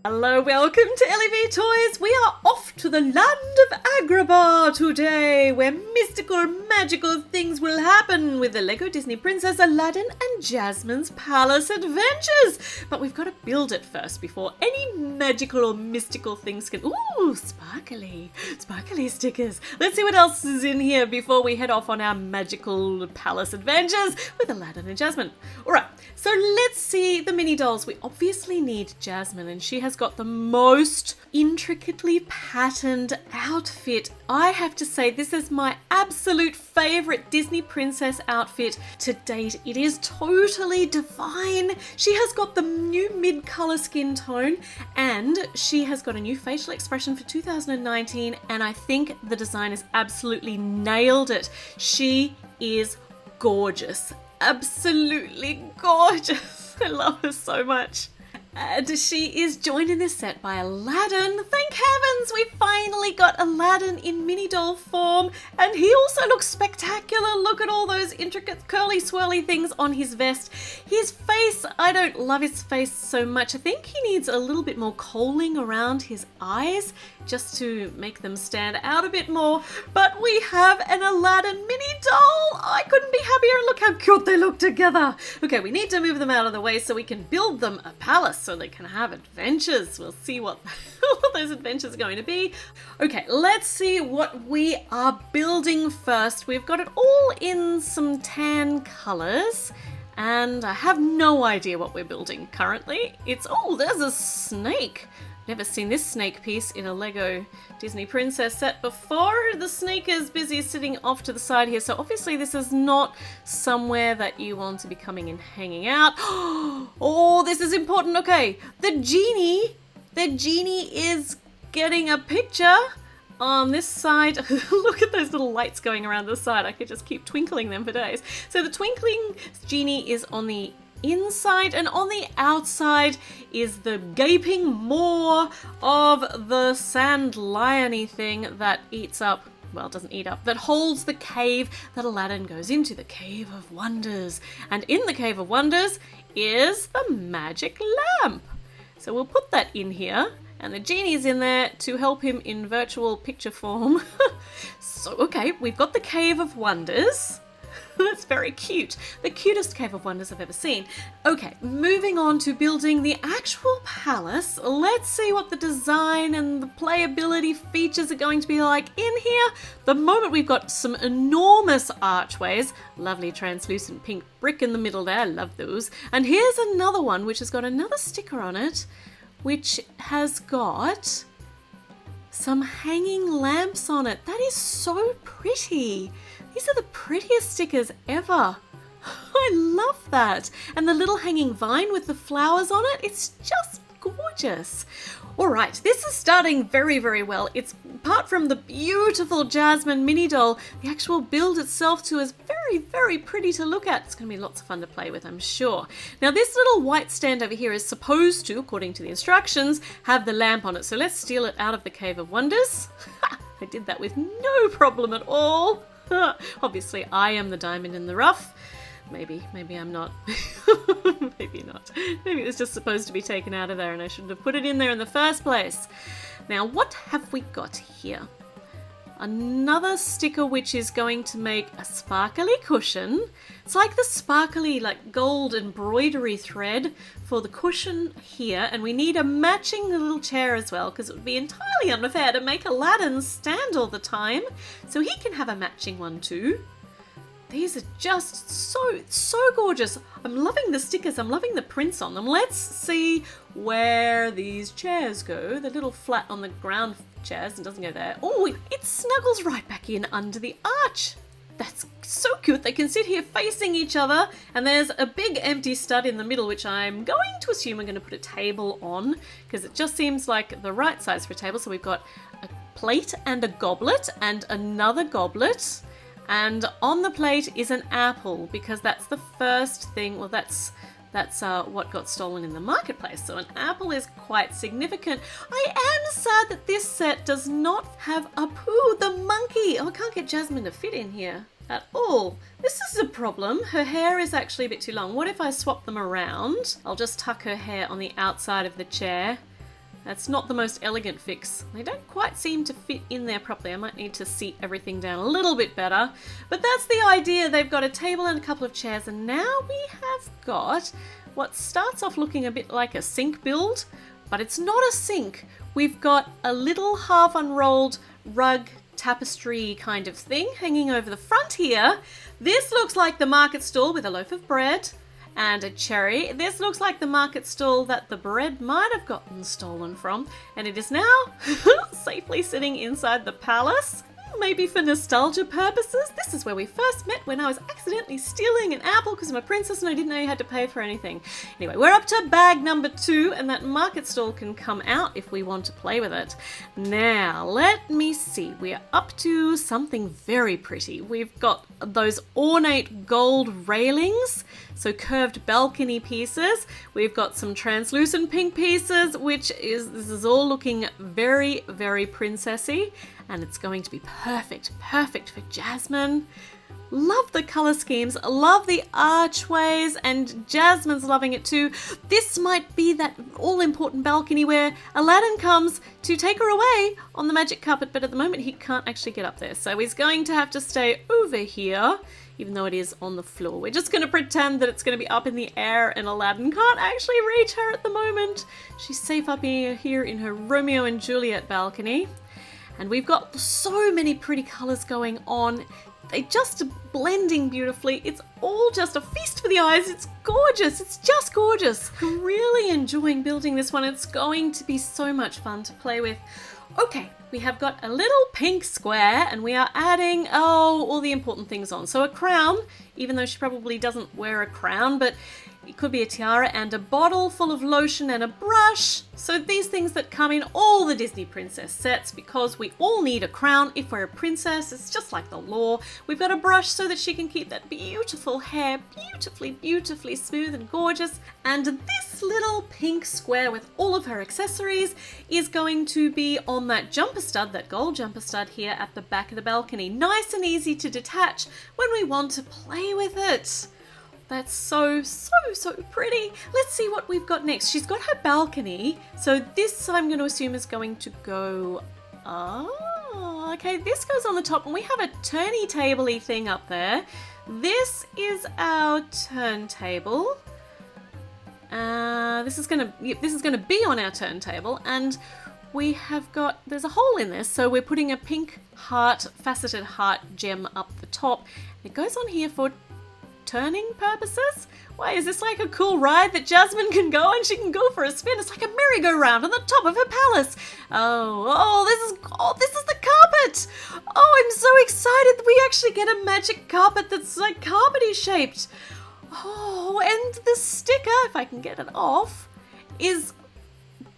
Hello, welcome to LEV Toys. We are off to the land of Agrabah today, where mystical, magical things will happen with the Lego Disney Princess Aladdin and Jasmine's Palace Adventures. But we've got to build it first before any magical or mystical things can... Ooh, sparkly stickers. Let's see what else is in here before we head off on our magical palace adventures with Aladdin and Jasmine. All right, so let's see the mini dolls. We obviously need Jasmine, and she has got the most intricately patterned outfit. I have to say, this is my absolute favorite Disney princess outfit to date. It is totally divine. She has got the new mid-color skin tone, and she has got a new facial expression for 2019, and I think the designers absolutely nailed it. She is gorgeous. Absolutely gorgeous. I love her so much. And she is joined in this set by Aladdin. Thank heavens we finally got Aladdin in mini doll form, and he also looks spectacular. Look at all those intricate curly swirly things on his vest. His face, I don't love his face so much. I think he needs a little bit more coaling around his eyes just to make them stand out a bit more. But we have an Aladdin mini doll. I couldn't be happier. Look how cute they look together. Okay, we need to move them out of the way so we can build them a palace so they can have adventures. We'll see what those adventures are going to be. Okay, let's see what we are building first. We've got it all in some tan colors, and I have no idea what we're building currently. Oh, there's a snake. Never seen this snake piece in a Lego Disney Princess set before. The snake is busy sitting off to the side here, so obviously this is not somewhere that you want to be coming and hanging out. Oh, this is important. Okay, the genie is getting a picture on this side. Look at those little lights going around the side. I could just keep twinkling them for days. So the twinkling genie is on the inside, and on the outside is the gaping maw of the sand lion-y thing that eats up, well, doesn't eat up, that holds the cave that Aladdin goes into, the Cave of Wonders. And in the Cave of Wonders is the magic lamp. So we'll put that in here, and the genie's in there to help him in virtual picture form. So, okay, we've got the Cave of Wonders. That's very cute. The cutest Cave of Wonders I've ever seen. Okay, moving on to building the actual palace. Let's see what the design and the playability features are going to be like in here. The moment we've got some enormous archways, lovely translucent pink brick in the middle there, I love those. And here's another one which has got another sticker on it, which has got some hanging lamps on it. That is so pretty. These are the prettiest stickers ever. I love that. And the little hanging vine with the flowers on it, it's just gorgeous. All right, this is starting very, very well. It's, apart from the beautiful Jasmine mini doll, the actual build itself too is very, very pretty to look at. It's going to be lots of fun to play with, I'm sure. Now, this little white stand over here is supposed to, according to the instructions, have the lamp on it. So let's steal it out of the Cave of Wonders. I did that with no problem at all. Obviously, I am the diamond in the rough. Maybe I'm not. Maybe not. Maybe it was just supposed to be taken out of there and I shouldn't have put it in there in the first place. Now, what have we got here? Another sticker which is going to make a sparkly cushion. It's like the sparkly, like gold embroidery thread for the cushion here, and we need a matching little chair as well, because it would be entirely unfair to make Aladdin stand all the time, so he can have a matching one too. These are just so gorgeous. I'm loving the stickers. I'm loving the prints on them. Let's see where these chairs go. The little flat on the ground chairs, it doesn't go there. Oh, it snuggles right back in under the arch. That's so cute. They can sit here facing each other, and there's a big empty stud in the middle, which I'm going to assume we're going to put a table on, because it just seems like the right size for a table. So we've got a plate and a goblet and another goblet. And on the plate is an apple, because that's the first thing, well, that's what got stolen in the marketplace. So an apple is quite significant. I am sad that this set does not have Apu, the monkey. Oh, I can't get Jasmine to fit in here at all. This is a problem. Her hair is actually a bit too long. What if I swap them around? I'll just tuck her hair on the outside of the chair That's not the most elegant fix. They don't quite seem to fit in there properly. I might need to seat everything down a little bit better. But that's the idea. They've got a table and a couple of chairs, and now we have got what starts off looking a bit like a sink build, but it's not a sink. We've got a little half unrolled rug tapestry kind of thing hanging over the front here. This looks like the market stall with a loaf of bread and a cherry. This looks like the market stall that the bread might have gotten stolen from, and it is now safely sitting inside the palace. Maybe for nostalgia purposes. This is where we first met, when I was accidentally stealing an apple because I'm a princess and I didn't know you had to pay for anything. Anyway, we're up to bag number 2, and that market stall can come out if we want to play with it. Now, let me see. We're up to something very pretty. We've got those ornate gold railings, so curved balcony pieces. We've got some translucent pink pieces, this is all looking very, very princessy. And it's going to be perfect for Jasmine. Love the color schemes, love the archways, and Jasmine's loving it too. This might be that all-important balcony where Aladdin comes to take her away on the magic carpet, but at the moment he can't actually get up there. So he's going to have to stay over here, even though it is on the floor. We're just going to pretend that it's going to be up in the air and Aladdin can't actually reach her at the moment. She's safe up here in her Romeo and Juliet balcony. And we've got so many pretty colours going on. They just are blending beautifully. It's all just a feast for the eyes. It's gorgeous. It's just gorgeous. I'm really enjoying building this one. It's going to be so much fun to play with. Okay, we have got a little pink square and we are adding, all the important things on. So a crown, even though she probably doesn't wear a crown, but it could be a tiara, and a bottle full of lotion and a brush. So these things that come in all the Disney princess sets, because we all need a crown if we're a princess. It's just like the law. We've got a brush so that she can keep that beautiful hair beautifully smooth and gorgeous. And this little pink square with all of her accessories is going to be on that jumper stud, that gold jumper stud here at the back of the balcony. Nice and easy to detach when we want to play with it. That's so pretty. Let's see what we've got next. She's got her balcony. So this, I'm going to assume, is going to go... okay, this goes on the top, and we have a turny table-y thing up there. This is our turntable. This is going to be on our turntable, and we have got... there's a hole in this, so we're putting a pink heart, faceted heart gem up the top. It goes on here for turning purposes. Why, is this like a cool ride that Jasmine can go on? She can go for a spin. It's like a merry-go-round on the top of her palace. This is the carpet. Oh, I'm so excited that we actually get a magic carpet that's like carpety shaped. Oh, and the sticker, if I can get it off, is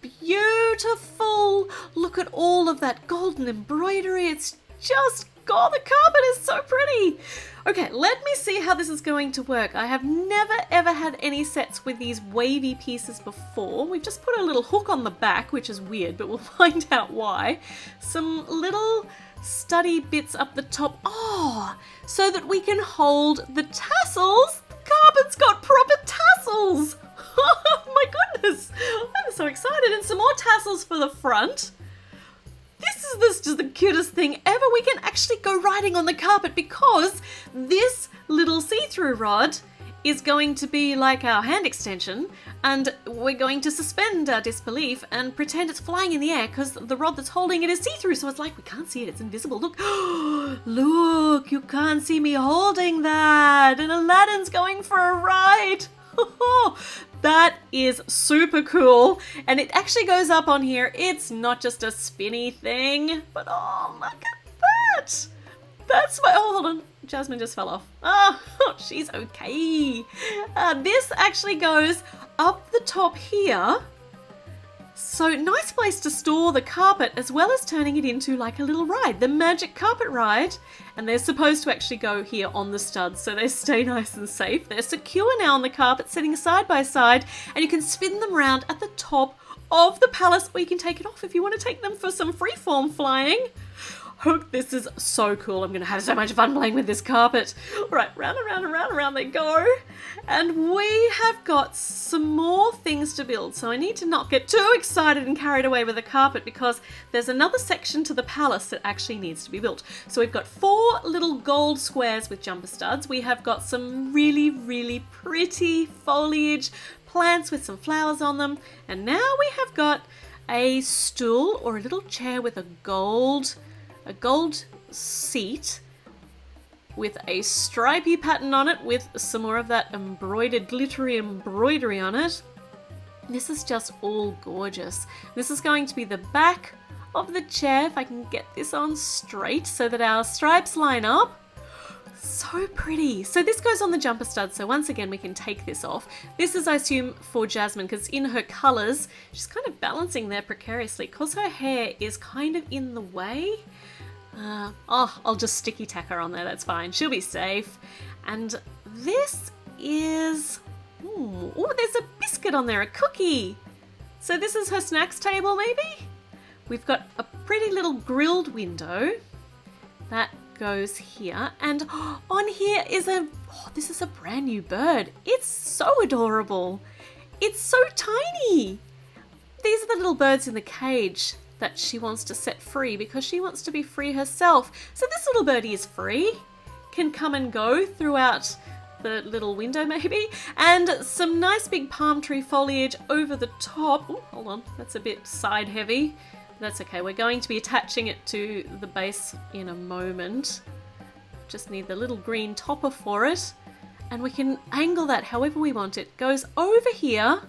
beautiful. Look at all of that golden embroidery. It's just, oh, the carpet is so pretty. Okay, let me see how this is going to work. I have never ever had any sets with these wavy pieces before. We've just put a little hook on the back, which is weird, but we'll find out why. Some little study bits up the top. Oh, so that we can hold the tassels. The carpet's got proper tassels. Oh my goodness, I'm so excited. And some more tassels for the front. This is just the cutest thing ever. We can actually go riding on the carpet because this little see-through rod is going to be like our hand extension, and we're going to suspend our disbelief and pretend it's flying in the air because the rod that's holding it is see-through, so it's like we can't see it, it's invisible. Look, look, you can't see me holding that, and Aladdin's going for a ride. That is super cool, and it actually goes up on here. It's not just a spinny thing, but oh, look at that. That's my... oh, hold on. Jasmine just fell off. Oh, she's okay. This actually goes up the top here. So nice place to store the carpet, as well as turning it into like a little ride, the magic carpet ride. And they're supposed to actually go here on the studs, so they stay nice and safe. They're secure now on the carpet, sitting side by side, and you can spin them around at the top of the palace, or you can take it off if you want to take them for some freeform flying. Oh, this is so cool. I'm going to have so much fun playing with this carpet. All right, round and round and round and round they go. And we have got some more things to build. So I need to not get too excited and carried away with the carpet because there's another section to the palace that actually needs to be built. So we've got 4 little gold squares with jumper studs. We have got some really, really pretty foliage, plants with some flowers on them. And now we have got a stool or a little chair with a gold seat with a stripy pattern on it with some more of that embroidered glittery embroidery on it. This is just all gorgeous. This is going to be the back of the chair, if I can get this on straight so that our stripes line up. So pretty. So this goes on the jumper stud, so once again we can take this off. This is, I assume, for Jasmine because in her colours she's kind of balancing there precariously because her hair is kind of in the way. I'll just sticky tack her on there, that's fine. She'll be safe. And this is... oh, there's a biscuit on there, a cookie. So this is her snacks table, maybe? We've got a pretty little grilled window that goes here. And on here is this is a brand new bird. It's so adorable. It's so tiny. These are the little birds in the cage that she wants to set free because she wants to be free herself. So this little birdie is free, can come and go throughout the little window maybe, and some nice big palm tree foliage over the top. Oh, hold on, that's a bit side heavy. That's okay, we're going to be attaching it to the base in a moment. Just need the little green topper for it, and we can angle that however we want. It goes over here.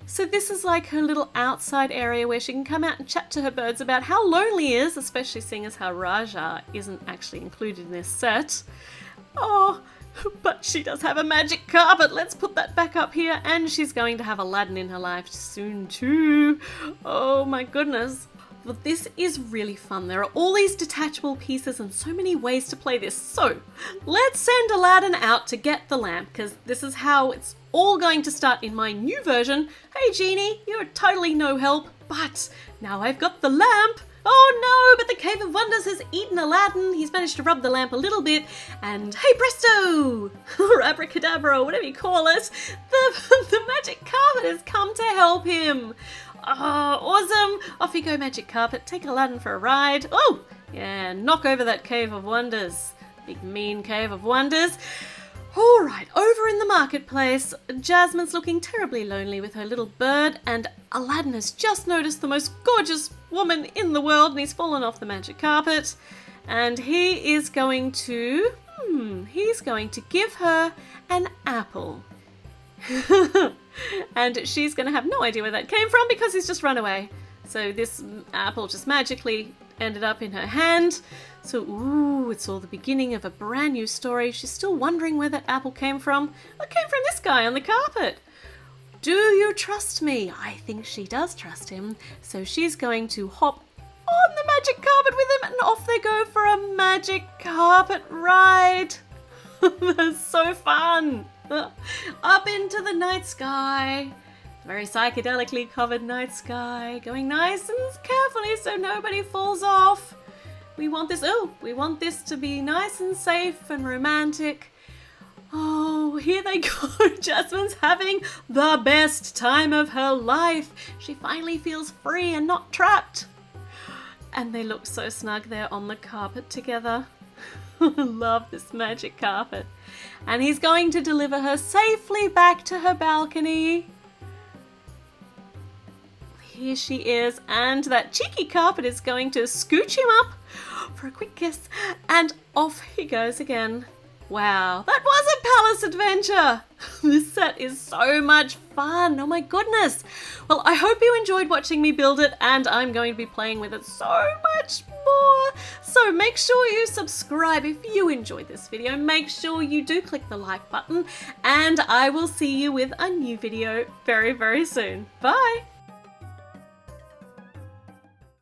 So this is like her little outside area where she can come out and chat to her birds about how lonely he is, especially seeing as how Raja isn't actually included in this set. Oh, but she does have a magic carpet. Let's put that back up here. And she's going to have Aladdin in her life soon too. Oh my goodness. Well, this is really fun. There are all these detachable pieces and so many ways to play this. So let's send Aladdin out to get the lamp because this is how it's all going to start in my new version. Hey Genie, you're totally no help, but now I've got the lamp. Oh no, but the Cave of Wonders has eaten Aladdin. He's managed to rub the lamp a little bit and hey presto, or abracadabra, or whatever you call it, the magic carpet has come to help him. Oh, awesome. Off you go, magic carpet. Take Aladdin for a ride. Oh, yeah, knock over that Cave of Wonders. Big mean Cave of Wonders. All right, over in the marketplace, Jasmine's looking terribly lonely with her little bird, and Aladdin has just noticed the most gorgeous woman in the world, and he's fallen off the magic carpet, and he is going to, give her an apple. And she's going to have no idea where that came from because he's just run away. So this apple just magically ended up in her hand. So, ooh, it's all the beginning of a brand new story. She's still wondering where that apple came from. It came from this guy on the carpet. Do you trust me? I think she does trust him. So she's going to hop on the magic carpet with him and off they go for a magic carpet ride. That's so fun. Up into the night sky. Very psychedelically covered night sky. Going nice and carefully so nobody falls off. We want this to be nice and safe and romantic. Oh, here they go. Jasmine's having the best time of her life. She finally feels free and not trapped. And they look so snug there on the carpet together. I love this magic carpet. And he's going to deliver her safely back to her balcony. Here she is, and that cheeky carpet is going to scooch him up for a quick kiss, and off he goes again. Wow, that was a palace adventure! This set is so much fun, oh my goodness! Well, I hope you enjoyed watching me build it, and I'm going to be playing with it so much more! So make sure you subscribe if you enjoyed this video, make sure you do click the like button, and I will see you with a new video very, very soon. Bye!